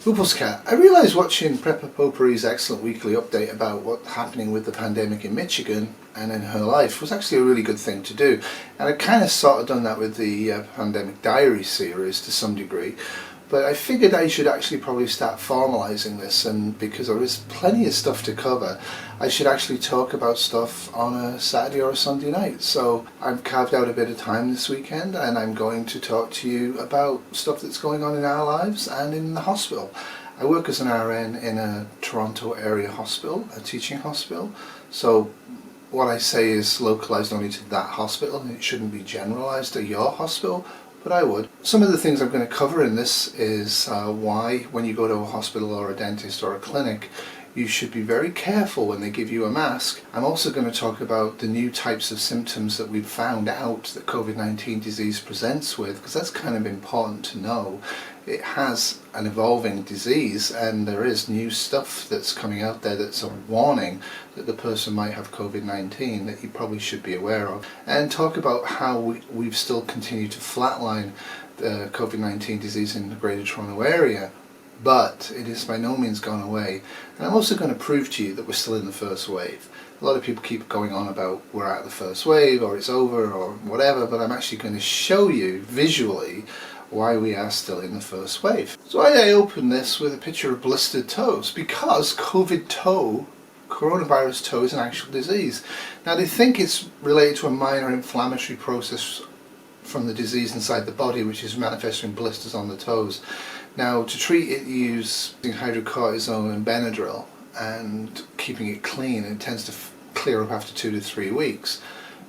Huples Cat, I realised watching Prepper Potpourri's excellent weekly update about what's happening with the pandemic in Michigan and in her life was actually a really good thing to do. And I kind of sort of done that with the Pandemic Diary series to some degree. But I figured I should actually probably start formalising this, and because there is plenty of stuff to cover, I should actually talk about stuff on a Saturday or a Sunday night. So I've carved out a bit of time this weekend and I'm going to talk to you about stuff that's going on in our lives and in the hospital. I work as an RN in a Toronto area hospital, a teaching hospital, so what I say is localised only to that hospital and it shouldn't be generalised to your hospital. But I would. Some of the things I'm going to cover in this is why when you go to a hospital or a dentist or a clinic you should be very careful when they give you a mask. I'm also going to talk about the new types of symptoms that we've found out that COVID-19 disease presents with, because that's kind of important to know. It has an evolving disease and there is new stuff that's coming out there that's a warning that the person might have COVID-19 that you probably should be aware of, and talk about how we've still continued to flatline the COVID-19 disease in the Greater Toronto area, but it is by no means gone away. And I'm also going to prove to you that we're still in the first wave. A lot of people keep going on about we're out of the first wave or it's over or whatever, but I'm actually going to show you visually why we are still in the first wave. So I open this with a picture of blistered toes, because COVID toe, coronavirus toe, is an actual disease. Now they think it's related to a minor inflammatory process from the disease inside the body, which is manifesting blisters on the toes. Now to treat it you use hydrocortisone and Benadryl and keeping it clean, and it tends to clear up after 2 to 3 weeks.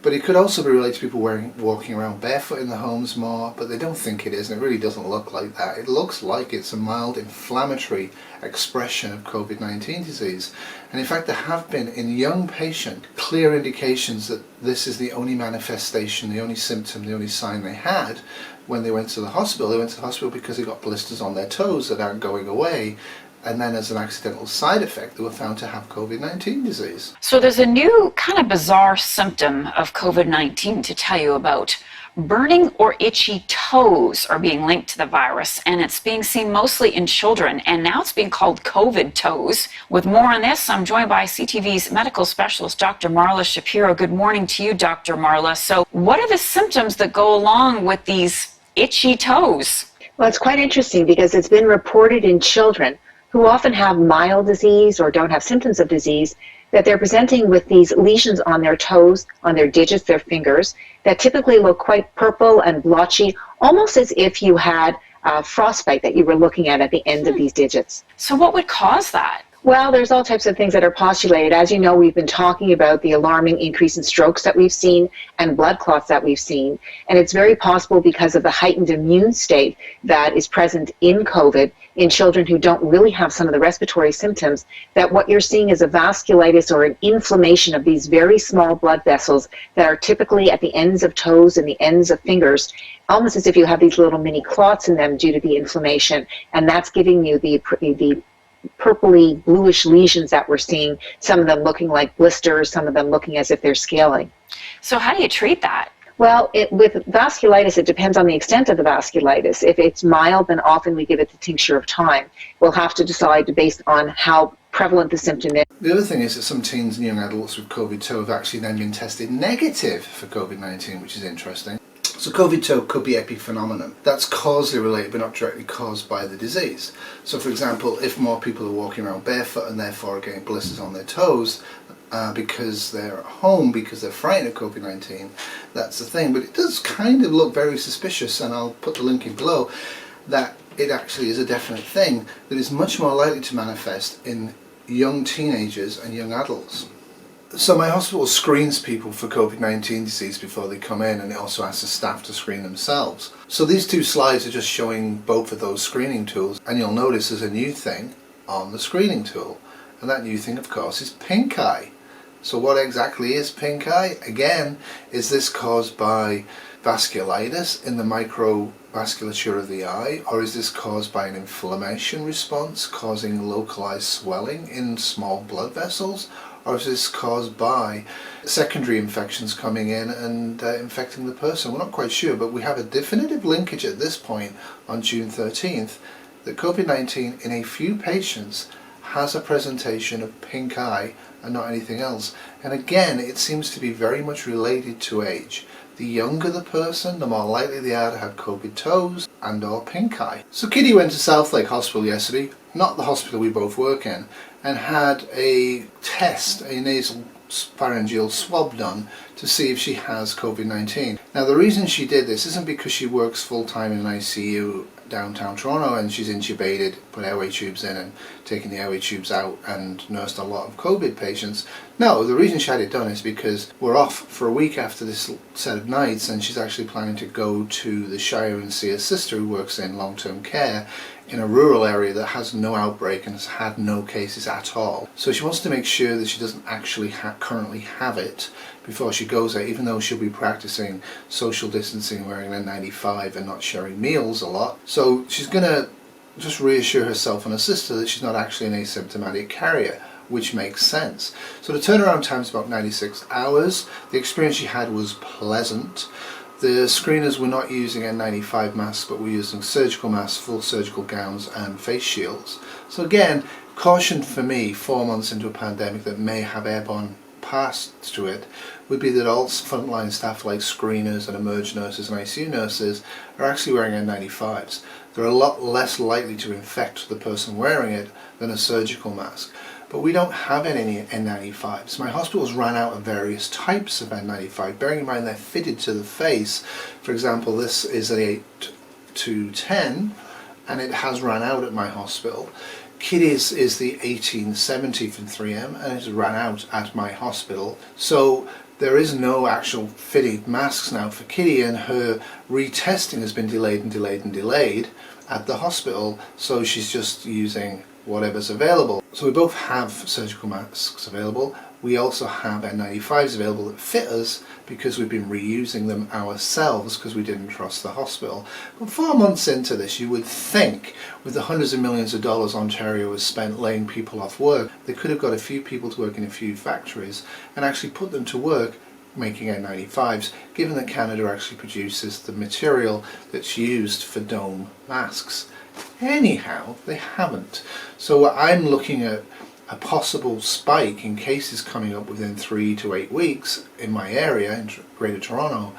But it could also be related to people walking around barefoot in the homes more, but they don't think it is, and it really doesn't look like that. It looks like it's a mild inflammatory expression of COVID-19 disease. And in fact there have been, in young patients, clear indications that this is the only manifestation, the only symptom, the only sign they had when they went to the hospital. They went to the hospital because they got blisters on their toes that aren't going away. And then as an accidental side effect, they were found to have COVID-19 disease. So there's a new kind of bizarre symptom of COVID-19 to tell you about. Burning or itchy toes are being linked to the virus, and it's being seen mostly in children, and now it's being called COVID toes. With more on this, I'm joined by CTV's medical specialist, Dr. Marla Shapiro. Good morning to you, Dr. Marla. So what are the symptoms that go along with these itchy toes? Well, it's quite interesting because it's been reported in children who often have mild disease or don't have symptoms of disease, that they're presenting with these lesions on their toes, on their digits, their fingers, that typically look quite purple and blotchy, almost as if you had frostbite that you were looking at the end of these digits. So what would cause that? Well, there's all types of things that are postulated. As you know, we've been talking about the alarming increase in strokes that we've seen and blood clots that we've seen. And it's very possible because of the heightened immune state that is present in COVID in children who don't really have some of the respiratory symptoms, that what you're seeing is a vasculitis or an inflammation of these very small blood vessels that are typically at the ends of toes and the ends of fingers, almost as if you have these little mini clots in them due to the inflammation. And that's giving you the purpley bluish lesions that we're seeing, some of them looking like blisters, some of them looking as if they're scaling. So how do you treat that? Well, with vasculitis, it depends on the extent of the vasculitis. If it's mild, then often we give it the tincture of time. We'll have to decide based on how prevalent the symptom is. The other thing is that some teens and young adults with COVID toe have actually then been tested negative for COVID-19, which is interesting. So COVID toe could be epiphenomenon. That's causally related but not directly caused by the disease. So for example, if more people are walking around barefoot and therefore are getting blisters on their toes because they're at home because they're frightened of COVID-19, that's the thing. But it does kind of look very suspicious, and I'll put the link in below, that it actually is a definite thing that is much more likely to manifest in young teenagers and young adults. So my hospital screens people for COVID-19 disease before they come in, and it also asks the staff to screen themselves. So these two slides are just showing both of those screening tools, and you'll notice there's a new thing on the screening tool, and that new thing of course is pinkeye. So what exactly is pinkeye? Again, is this caused by vasculitis in the microvasculature of the eye, or is this caused by an inflammation response causing localized swelling in small blood vessels? Or is this caused by secondary infections coming in and infecting the person? We're not quite sure, but we have a definitive linkage at this point on June 13th that COVID-19 in a few patients has a presentation of pink eye and not anything else. And again, it seems to be very much related to age. The younger the person, the more likely they are to have kobitos and or pink eye. So Kitty went to South Lake Hospital yesterday, not the hospital we both work in, and had a test, a nasal pharyngeal swab done to see if she has COVID-19. Now the reason she did this isn't because she works full-time in an ICU downtown Toronto and she's intubated, put airway tubes in and taken the airway tubes out and nursed a lot of COVID patients. No, the reason she had it done is because we're off for a week after this set of nights and she's actually planning to go to the Shire and see her sister who works in long-term care in a rural area that has no outbreak and has had no cases at all. So she wants to make sure that she doesn't actually currently have it before she goes there, even though she'll be practicing social distancing, wearing an N95 and not sharing meals a lot. So she's going to just reassure herself and her sister that she's not actually an asymptomatic carrier, which makes sense. So the turnaround time is about 96 hours. The experience she had was pleasant. The screeners were not using N95 masks, but were using surgical masks, full surgical gowns and face shields. So again, caution for me, 4 months into a pandemic that may have airborne paths to it, would be that all frontline staff like screeners and emerge nurses and ICU nurses are actually wearing N95s. They're a lot less likely to infect the person wearing it than a surgical mask. But we don't have any N95s. My hospitals ran out of various types of N95, bearing in mind they're fitted to the face. For example, this is an 8 to 10 and it has run out at my hospital. Kitty's is the 1870 from 3M and it has run out at my hospital. So there is no actual fitted masks now for Kitty, and her retesting has been delayed and delayed and delayed at the hospital, so she's just using whatever's available. So we both have surgical masks available. We also have N95s available that fit us because we've been reusing them ourselves because we didn't trust the hospital. But 4 months into this, you would think with the hundreds of millions of dollars Ontario has spent laying people off work, they could have got a few people to work in a few factories and actually put them to work making N95s, given that Canada actually produces the material that's used for dome masks. Anyhow, they haven't. So I'm looking at a possible spike in cases coming up within 3 to 8 weeks in my area, in Greater Toronto,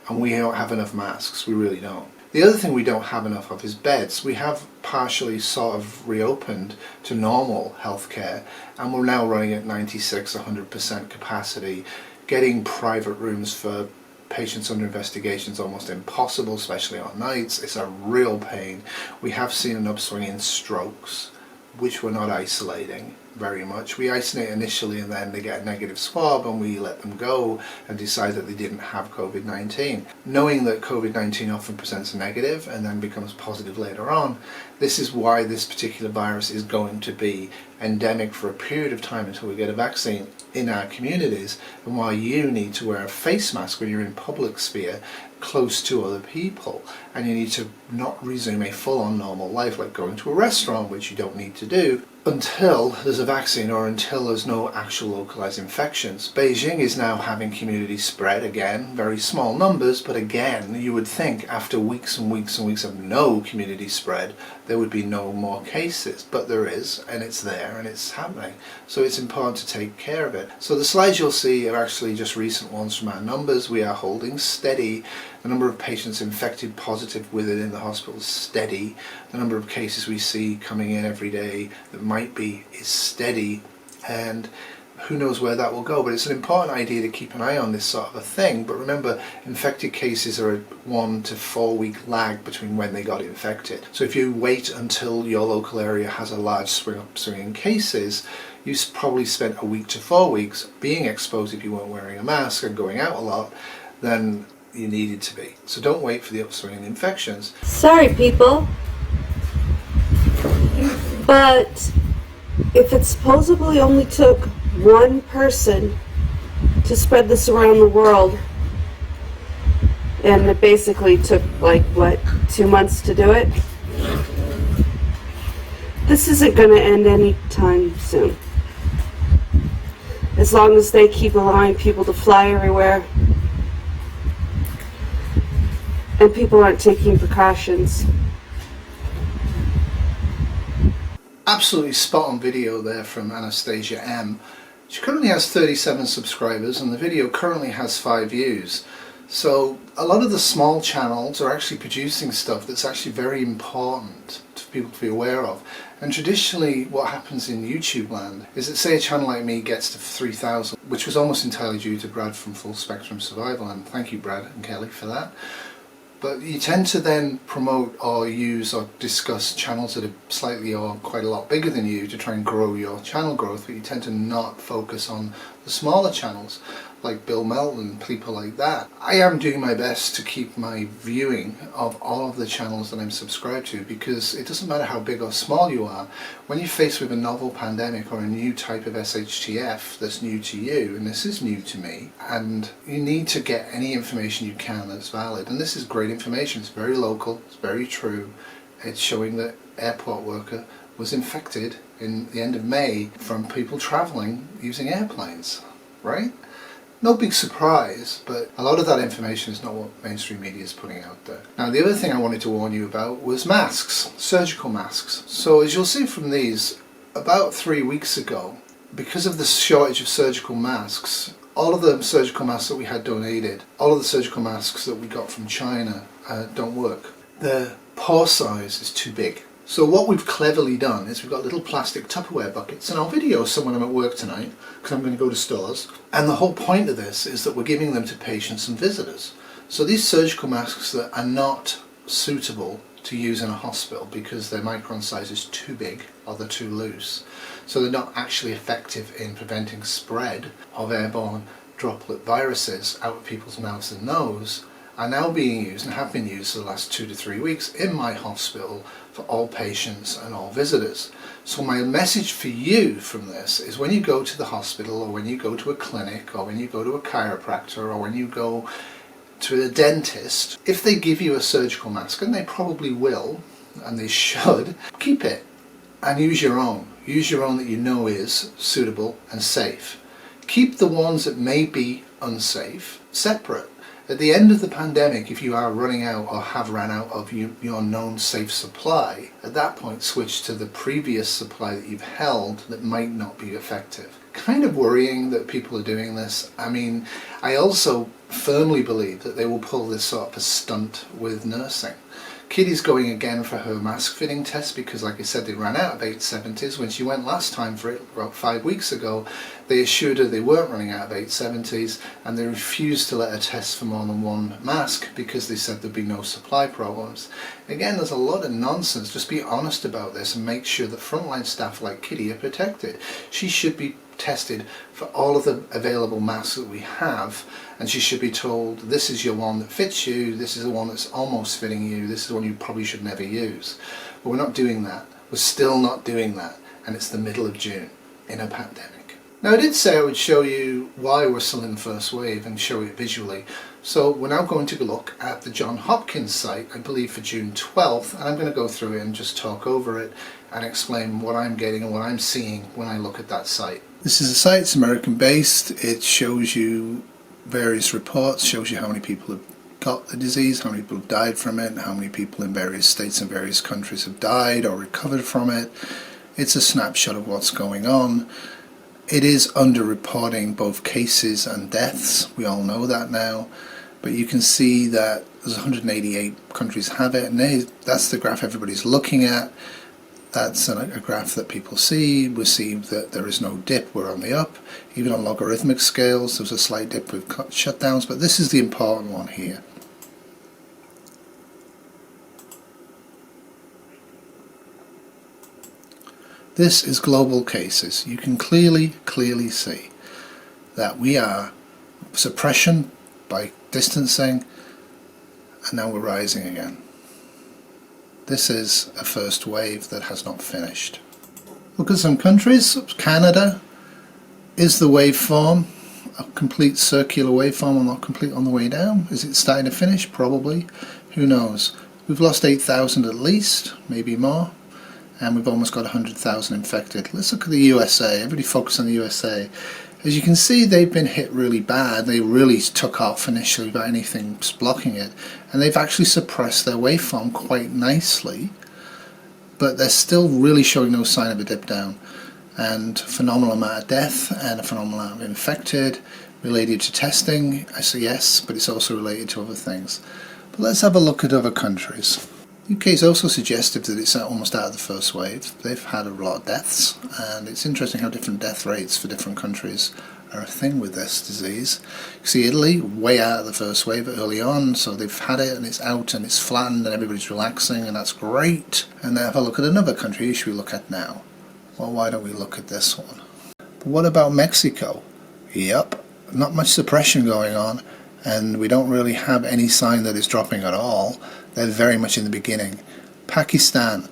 and we don't have enough masks. We really don't. The other thing we don't have enough of is beds. We have partially sort of reopened to normal healthcare, and we're now running at 96-100% capacity. Getting private rooms for patients under investigation is almost impossible, especially on nights. It's a real pain. We have seen an upswing in strokes, which we're not isolating very much. We isolate initially and then they get a negative swab and we let them go and decide that they didn't have COVID-19. Knowing that COVID-19 often presents negative and then becomes positive later on, this is why this particular virus is going to be endemic for a period of time until we get a vaccine in our communities, and why you need to wear a face mask when you're in public sphere close to other people, and you need to not resume a full-on normal life like going to a restaurant, which you don't need to do until there's a vaccine or until there's no actual localized infections. Beijing is now having community spread again, very small numbers, but again, you would think after weeks and weeks and weeks of no community spread, there would be no more cases, but there is, and it's there, and it's happening. So it's important to take care of it. So the slides you'll see are actually just recent ones from our numbers. We are holding steady. The number of patients infected positive with it in the hospital is steady. The number of cases we see coming in every day that might be is steady, and who knows where that will go. But it's an important idea to keep an eye on this sort of a thing. But remember, infected cases are a 1 to 4 week lag between when they got infected. So if you wait until your local area has a large swing in cases, you probably spent a week to 4 weeks being exposed if you weren't wearing a mask and going out a lot, then you needed to be. So don't wait for the upswing in infections. Sorry, people, but if it supposedly only took one person to spread this around the world, and it basically took like 2 months to do it, this isn't going to end anytime soon. As long as they keep allowing people to fly everywhere and people aren't taking precautions. Absolutely spot on video there from Anastasia M. She currently has 37 subscribers and the video currently has 5 views. So a lot of the small channels are actually producing stuff that's actually very important for people to be aware of. And traditionally what happens in YouTube land is that, say, a channel like me gets to 3,000, which was almost entirely due to Brad from Full Spectrum Survival, and thank you Brad and Kelly for that. But you tend to then promote or use or discuss channels that are slightly or quite a lot bigger than you to try and grow your channel growth, but you tend to not focus on the smaller channels like Bill Melton, people like that. I am doing my best to keep my viewing of all of the channels that I'm subscribed to, because it doesn't matter how big or small you are, when you're faced with a novel pandemic or a new type of SHTF that's new to you, and this is new to me, and you need to get any information you can that's valid. And this is great information, it's very local, it's very true. It's showing that airport worker was infected in the end of May from people travelling using airplanes, right? No big surprise, but a lot of that information is not what mainstream media is putting out there. Now, the other thing I wanted to warn you about was masks, surgical masks. So as you'll see from these, about 3 weeks ago, because of the shortage of surgical masks, all of the surgical masks that we had donated, all of the surgical masks that we got from China don't work. The pore size is too big. So what we've cleverly done is we've got little plastic Tupperware buckets, and I'll video some when I'm at work tonight because I'm going to go to stores, and the whole point of this is that we're giving them to patients and visitors. So these surgical masks that are not suitable to use in a hospital because their micron size is too big or they're too loose, so they're not actually effective in preventing spread of airborne droplet viruses out of people's mouths and nose, are now being used and have been used for the last 2 to 3 weeks in my hospital for all patients and all visitors. So my message for you from this is, when you go to the hospital, or when you go to a clinic, or when you go to a chiropractor, or when you go to a dentist, if they give you a surgical mask, and they probably will, and they should, keep it and use your own. Use your own that you know is suitable and safe. Keep the ones that may be unsafe separate. At the end of the pandemic, if you are running out or have ran out of your known safe supply, at that point switch to the previous supply that you've held that might not be effective. Kind of worrying that people are doing this. I mean, I also firmly believe that they will pull this sort of a stunt with nursing. Kitty's going again for her mask fitting test because, like I said, they ran out of 870s. When she went last time for it, about 5 weeks ago, they assured her they weren't running out of 870s, and they refused to let her test for more than one mask because they said there'd be no supply problems. Again, there's a lot of nonsense. Just be honest about this and make sure that frontline staff like Kitty are protected. She should be tested for all of the available masks that we have, and she should be told, this is your one that fits you, this is the one that's almost fitting you, this is the one you probably should never use. But we're not doing that. We're still not doing that, and it's the middle of June in a pandemic. Now, I did say I would show you why we're still in the first wave and show it visually. So we're now going to look at the Johns Hopkins site, I believe for June 12th, and I'm going to go through it and just talk over it and explain what I'm getting and what I'm seeing when I look at that site. This is a site, it's American based. It shows you various reports, shows you how many people have got the disease, how many people have died from it, how many people in various states and various countries have died or recovered from it. It's a snapshot of what's going on. It is underreporting both cases and deaths, we all know that now, but you can see that there's 188 countries have it, and that's the graph everybody's looking at. That's a graph that people see. We see that there is no dip, we're on the up. Even on logarithmic scales, there's a slight dip with shutdowns, but this is the important one here. This is global cases. You can clearly see that we are suppression by distancing, and now we're rising again. This is a first wave that has not finished. Look at some countries. Canada is the waveform, a complete circular waveform, and not complete on the way down. Is it starting to finish? Probably. Who knows? We've lost 8,000 at least, maybe more, and we've almost got 100,000 infected. Let's look at the USA. Everybody focus on the USA. As you can see, they've been hit really bad. They really took off initially without anything blocking it, and they've actually suppressed their waveform quite nicely. but they're still really showing no sign of a dip down, and phenomenal amount of death and a phenomenal amount of infected related to testing. I say yes, but it's also related to other things. But let's have a look at other countries. UK is also suggestive that it's almost out of the first wave. They've had a lot of deaths, and it's interesting how different death rates for different countries are a thing with this disease. You see Italy, way out of the first wave early on, so they've had it and it's out and it's flattened and everybody's relaxing, and that's great. And then have a look at another country. Who should we look at now? Well, why don't we look at this one? But what about Mexico? Yep, not much suppression going on, and we don't really have any sign that it's dropping at all. They're very much in the beginning. Pakistan,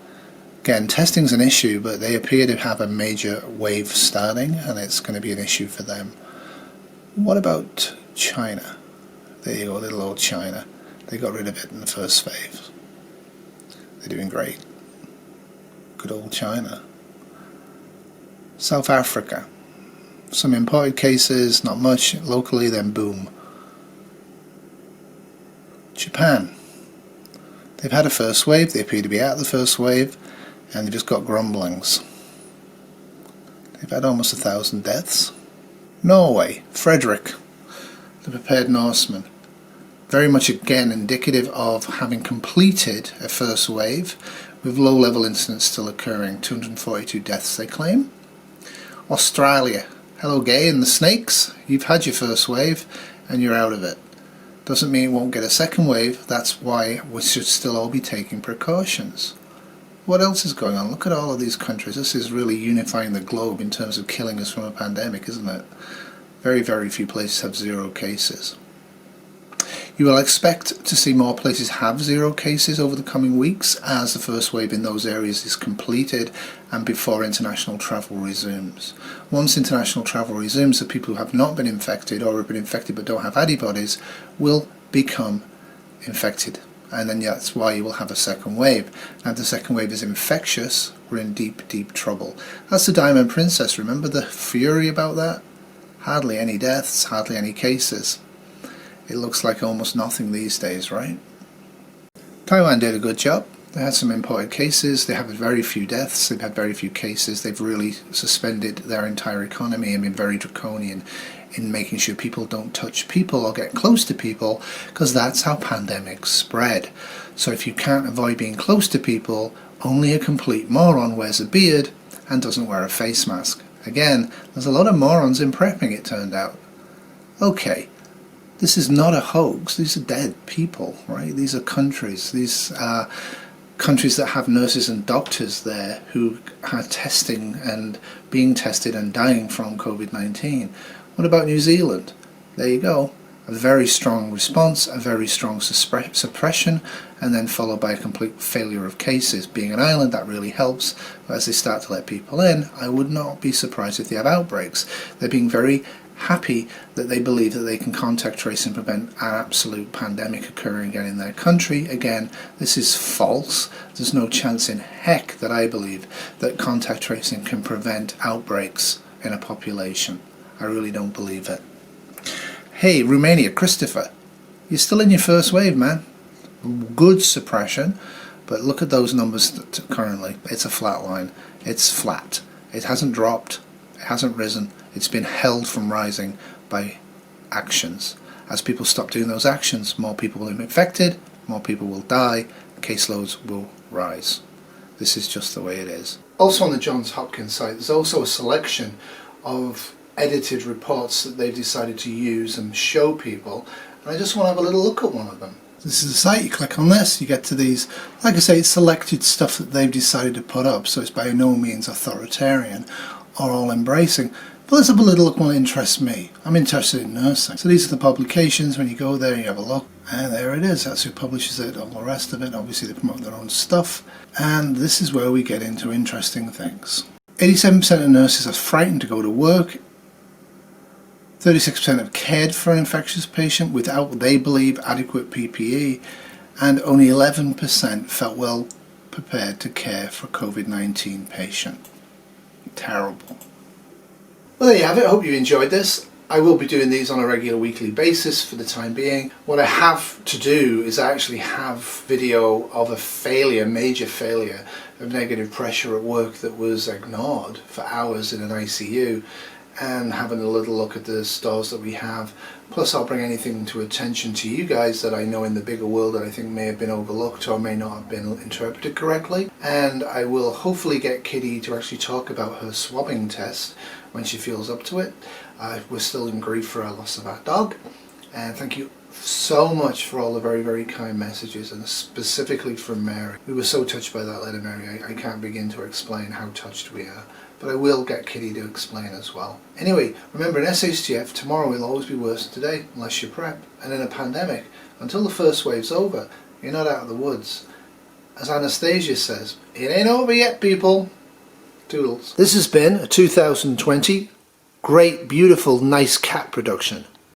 again, testing's an issue, but they appear to have a major wave starting, and it's going to be an issue for them. What about China? There you go, little old China. They got rid of it in the first wave. They're doing great. Good old China. South Africa. Some imported cases, not much locally, then boom. Japan. They've had a first wave, they appear to be out of the first wave, and they've just got grumblings. They've had almost 1,000 deaths. Norway, Frederick, the prepared Norseman. Very much again indicative of having completed a first wave, with low level incidents still occurring. 242 deaths they claim. Australia, hello gay and the snakes, you've had your first wave and you're out of it. Doesn't mean it won't get a second wave, that's why we should still all be taking precautions. What else is going on? Look at all of these countries. This is really unifying the globe in terms of killing us from a pandemic, isn't it? Very, very few places have 0 cases. You will expect to see more places have 0 cases over the coming weeks as the first wave in those areas is completed and before international travel resumes. Once international travel resumes, the people who have not been infected or have been infected but don't have antibodies will become infected. And then that's why you will have a second wave. And if the second wave is infectious, we're in deep, deep trouble. That's the Diamond Princess. Remember the fury about that? Hardly any deaths, hardly any cases. It looks like almost nothing these days, right? Taiwan did a good job. They had some imported cases, they have very few deaths, they've had very few cases, they've really suspended their entire economy and been very draconian in making sure people don't touch people or get close to people, because that's how pandemics spread. So if you can't avoid being close to people, only a complete moron wears a beard and doesn't wear a face mask. Again, there's a lot of morons in prepping, it turned out. Okay. This is not a hoax. These are dead people, right? These are countries. These are countries that have nurses and doctors there who are testing and being tested and dying from COVID-19. What about New Zealand? There you go. A very strong response, a very strong suppression, and then followed by a complete failure of cases. Being an island, that really helps. But as they start to let people in, I would not be surprised if they have outbreaks. They're being very happy that they believe that they can contact trace and prevent an absolute pandemic occurring again in their country. Again, this is false. There's no chance in heck that I believe that contact tracing can prevent outbreaks in a population. I really don't believe it. Hey, Romania, Christopher, you're still in your first wave, man. Good suppression, but look at those numbers currently. It's a flat line. It's flat. It hasn't dropped. It hasn't risen. It's been held from rising by actions. As people stop doing those actions, more people will be infected, more people will die, caseloads will rise. This is just the way it is. Also on the Johns Hopkins site, there's also a selection of edited reports that they've decided to use and show people. And I just want to have a little look at one of them. This is the site, you click on this, you get to these, like I say, it's selected stuff that they've decided to put up, so it's by no means authoritarian or all embracing. But let's have a little look what interests me. I'm interested in nursing. So these are the publications. When you go there, you have a look. And there it is. That's who publishes it, all the rest of it. Obviously, they promote their own stuff. And this is where we get into interesting things. 87% of nurses are frightened to go to work. 36% have cared for an infectious patient without what they believe adequate PPE. And only 11% felt well prepared to care for a COVID-19 patient. Terrible. Well, there you have it. I hope you enjoyed this. I will be doing these on a regular weekly basis for the time being. What I have to do is actually have video of a failure, major failure of negative pressure at work that was ignored for hours in an ICU, and having a little look at the stores that we have. Plus I'll bring anything to attention to you guys that I know in the bigger world that I think may have been overlooked or may not have been interpreted correctly. And I will hopefully get Kitty to actually talk about her swabbing test when she feels up to it. We're still in grief for our loss of our dog. And thank you so much for all the very, very kind messages, and specifically from Mary. We were so touched by that letter, Mary. I can't begin to explain how touched we are. But I will get Kitty to explain as well. Anyway, remember, in SHTF, tomorrow will always be worse than today, unless you prep. And in a pandemic, until the first wave's over, you're not out of the woods. As Anastasia says, it ain't over yet, people. Toodles. This has been a 2020 great, beautiful, nice cat production.